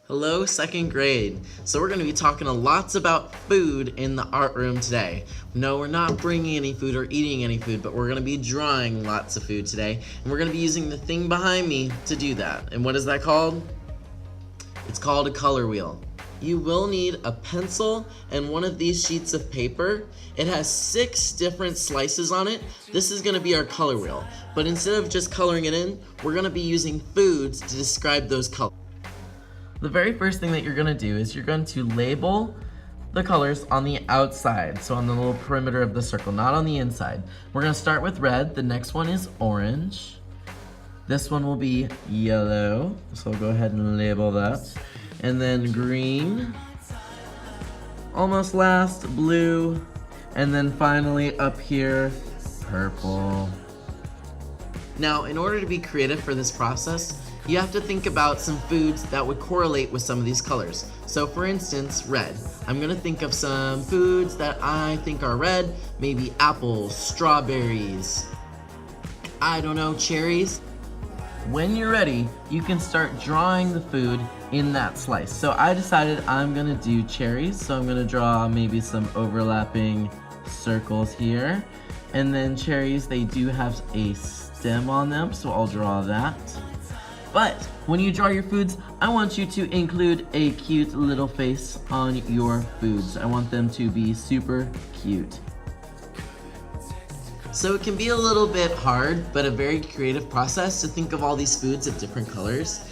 Hello, second grade. So we're going to be talking lots about food in the art room today. No, we're not bringing any food or eating any food, but we're going to be drawing lots of food today. And we're going to be using the thing behind me to do that. And what is that called? It's called a color wheel. You will need a pencil and one of these sheets of paper. It has 6 different slices on it. This is going to be our color wheel. But instead of just coloring it in, we're going to be using foods to describe those colors. The very first thing that you're gonna do is you're going to label the colors on the outside, so on the little perimeter of the circle, not on the inside. We're gonna start with red, the next one is orange. This one will be yellow, so I'll go ahead and label that. And then green, almost last, blue, and then finally up here, purple. Now, in order to be creative for this process, you have to think about some foods that would correlate with some of these colors. So for instance, red. I'm gonna think of some foods that I think are red, maybe apples, strawberries, I don't know, cherries. When you're ready, you can start drawing the food in that slice. So I decided I'm gonna do cherries, so I'm gonna draw maybe some overlapping circles here. And then cherries, they do have a stem on them, so I'll draw that. But when you draw your foods, I want you to include a cute little face on your foods. I want them to be super cute. So it can be a little bit hard, but a very creative process to think of all these foods of different colors.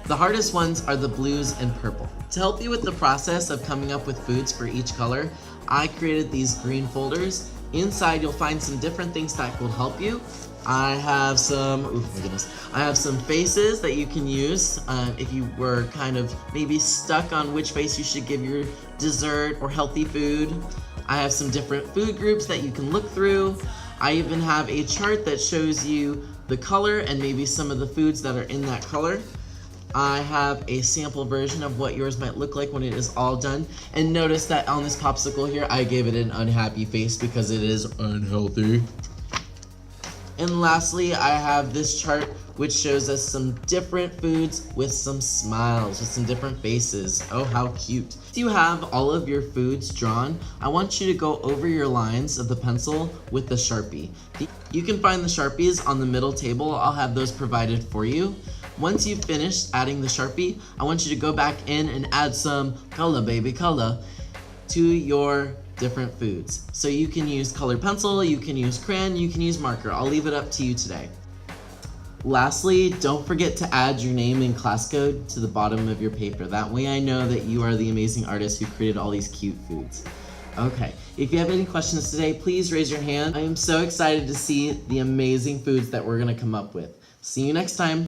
The hardest ones are the blues and purple. To help you with the process of coming up with foods for each color, I created these green folders. Inside you'll find some different things that will help you. I have some, I have some faces that you can use if you were kind of maybe stuck on which face you should give your dessert or healthy food. I have some different food groups that you can look through. I even have a chart that shows you the color and maybe some of the foods that are in that color. I have a sample version of what yours might look like when it is all done. And notice that on this popsicle here, I gave it an unhappy face because it is unhealthy. And lastly, I have this chart which shows us some different foods with some smiles, with some different faces. Oh, how cute. Once you have all of your foods drawn, I want you to go over your lines of the pencil with the Sharpie. You can find the Sharpies on the middle table. I'll have those provided for you. Once you've finished adding the Sharpie, I want you to go back in and add some color, baby, color to your different foods. So you can use colored pencil, you can use crayon, you can use marker. I'll leave it up to you today. Lastly, don't forget to add your name and class code to the bottom of your paper. That way I know that you are the amazing artist who created all these cute foods. Okay, if you have any questions today, please raise your hand. I am so excited to see the amazing foods that we're gonna come up with. See you next time.